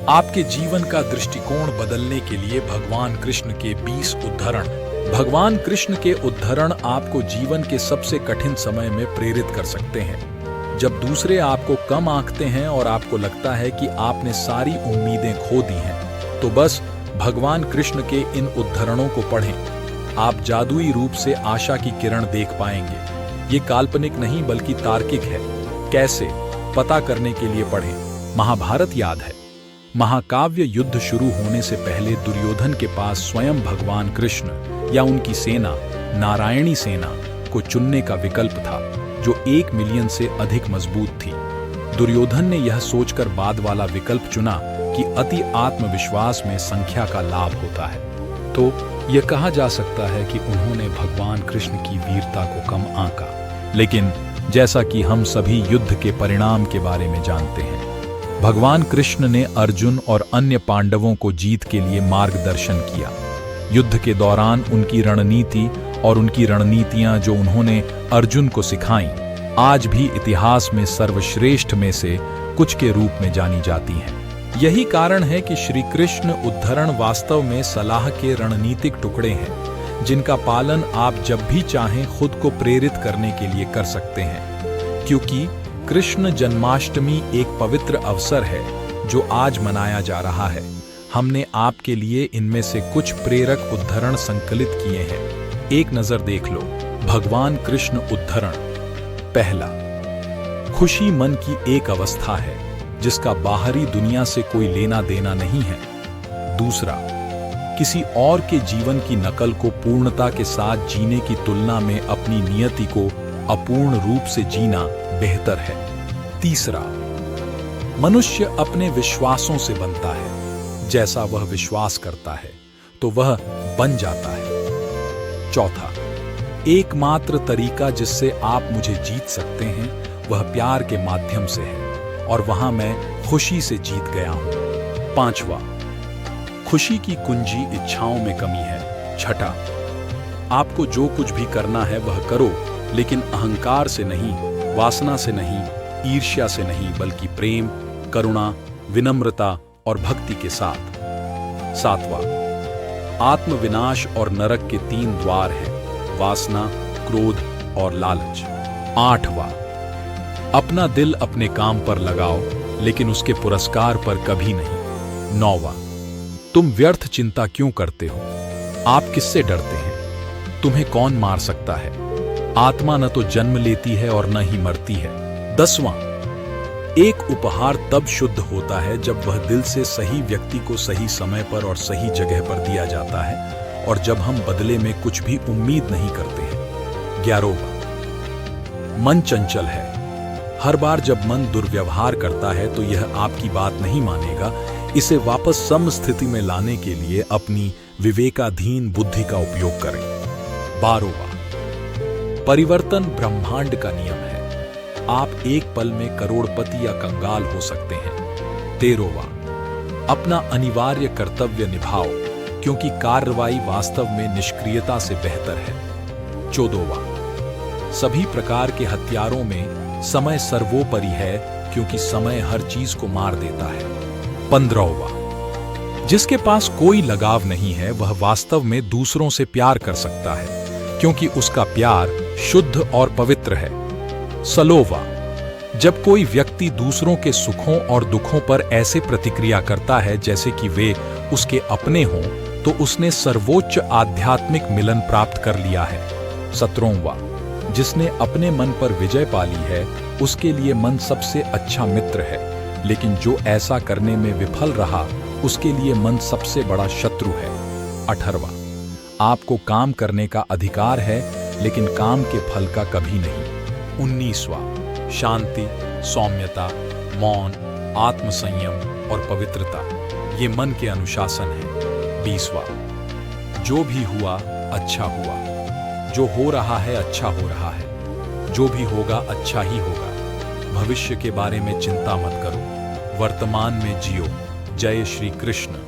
आपके जीवन का दृष्टिकोण बदलने के लिए भगवान कृष्ण के 20 उद्धरण। भगवान कृष्ण के उद्धरण आपको जीवन के सबसे कठिन समय में प्रेरित कर सकते हैं। जब दूसरे आपको कम आंकते हैं और आपको लगता है कि आपने सारी उम्मीदें खो दी हैं, तो बस भगवान कृष्ण के इन उद्धरणों को पढ़ें। आप जादुई रूप से आशा की किरण देख पाएंगे। ये काल्पनिक नहीं बल्कि तार्किक है। कैसे? पता करने के लिए पढ़ें। महाभारत याद है? महाकाव्य युद्ध शुरू होने से पहले दुर्योधन के पास स्वयं भगवान कृष्ण या उनकी सेना, नारायणी सेना को चुनने का विकल्प था, जो 1 मिलियन से अधिक मजबूत थी। दुर्योधन ने यह सोचकर बाद वाला विकल्प चुना कि अति आत्मविश्वास में संख्या का लाभ होता है। तो यह कहा जा सकता है कि उन्होंने भगवान कृष्ण की वीरता को कम आंका। लेकिन जैसा कि हम सभी युद्ध के परिणाम के बारे में जानते हैं, भगवान कृष्ण ने अर्जुन और अन्य पांडवों को जीत के लिए मार्गदर्शन किया। युद्ध के दौरान उनकी रणनीति और उनकी रणनीतियां जो उन्होंने अर्जुन को सिखाईं, आज भी इतिहास में सर्वश्रेष्ठ में से कुछ के रूप में जानी जाती हैं। यही कारण है कि श्री कृष्ण उद्धरण वास्तव में सलाह के रणनीतिक टुकड़े हैं, जिनका पालन आप जब भी चाहें खुद को प्रेरित करने के लिए कर सकते हैं। क्योंकि कृष्ण जन्माष्टमी एक पवित्र अवसर है जो आज मनाया जा रहा है, हमने आपके लिए इनमें से कुछ प्रेरक उद्धरण संकलित किए हैं। एक नजर देख लो। भगवान कृष्ण उद्धरण। पहला, खुशी मन की एक अवस्था है जिसका बाहरी दुनिया से कोई लेना देना नहीं है। दूसरा, किसी और के जीवन की नकल को पूर्णता के साथ जीने की तुलना में अपनी नियति को अपूर्ण रूप से जीना बेहतर है। तीसरा, मनुष्य अपने विश्वासों से बनता है। जैसा वह विश्वास करता है तो वह बन जाता है। चौथा, एकमात्र तरीका जिससे आप मुझे जीत सकते हैं वह प्यार के माध्यम से है, और वहां मैं खुशी से जीत गया हूं। पांचवा, खुशी की कुंजी इच्छाओं में कमी है। छठा, आपको जो कुछ भी करना है वह करो, लेकिन अहंकार से नहीं, वासना से नहीं, ईर्ष्या से नहीं, बल्कि प्रेम, करुणा, विनम्रता और भक्ति के साथ। सातवां, आत्मविनाश और नरक के 3 द्वार हैं, वासना, क्रोध और लालच। आठवां, अपना दिल अपने काम पर लगाओ, लेकिन उसके पुरस्कार पर कभी नहीं। नौवां, तुम व्यर्थ चिंता क्यों करते हो? आप किससे डरते हैं? तुम्हें कौन मार सकता है? आत्मा न तो जन्म लेती है और न ही मरती है। 10वां, एक उपहार तब शुद्ध होता है जब वह दिल से सही व्यक्ति को सही समय पर और सही जगह पर दिया जाता है, और जब हम बदले में कुछ भी उम्मीद नहीं करते हैं। 11वां, मन चंचल है। हर बार जब मन दुर्व्यवहार करता है तो यह आपकी बात नहीं मानेगा। इसे वापस सम स्थिति में लाने के लिए अपनी विवेकाधीन बुद्धि का उपयोग करें। 12वां, परिवर्तन ब्रह्मांड का नियम है। आप एक पल में करोड़पति या कंगाल हो सकते हैं। 13वां, अपना अनिवार्य कर्तव्य निभाओ, क्योंकि कार्रवाई वास्तव में निष्क्रियता से बेहतर है। 14वां, सभी प्रकार के हथियारों में समय सर्वोपरि है, क्योंकि समय हर चीज को मार देता है। 15वां, जिसके पास कोई लगाव नहीं है वह वास्तव में दूसरों से प्यार कर सकता है, क्योंकि उसका प्यार शुद्ध और पवित्र है। 16वां, जब कोई व्यक्ति दूसरों के सुखों और दुखों पर ऐसे प्रतिक्रिया करता है जैसे कि वे उसके अपने हों, तो उसने सर्वोच्च आध्यात्मिक मिलन प्राप्त कर लिया है। 17वां, जिसने अपने मन पर विजय पाली है उसके लिए मन सबसे अच्छा मित्र है, लेकिन जो ऐसा करने में विफल रहा उसके लिए मन सबसे बड़ा शत्रु है। 18वां, आपको काम करने का अधिकार है, लेकिन काम के फल का कभी नहीं। 19वां, शांति, सौम्यता, मौन, आत्मसंयम और पवित्रता, ये मन के अनुशासन है। 20वां, जो भी हुआ अच्छा हुआ। जो हो रहा है अच्छा हो रहा है। जो भी होगा अच्छा ही होगा। भविष्य के बारे में चिंता मत करो, वर्तमान में जियो। जय श्री कृष्ण।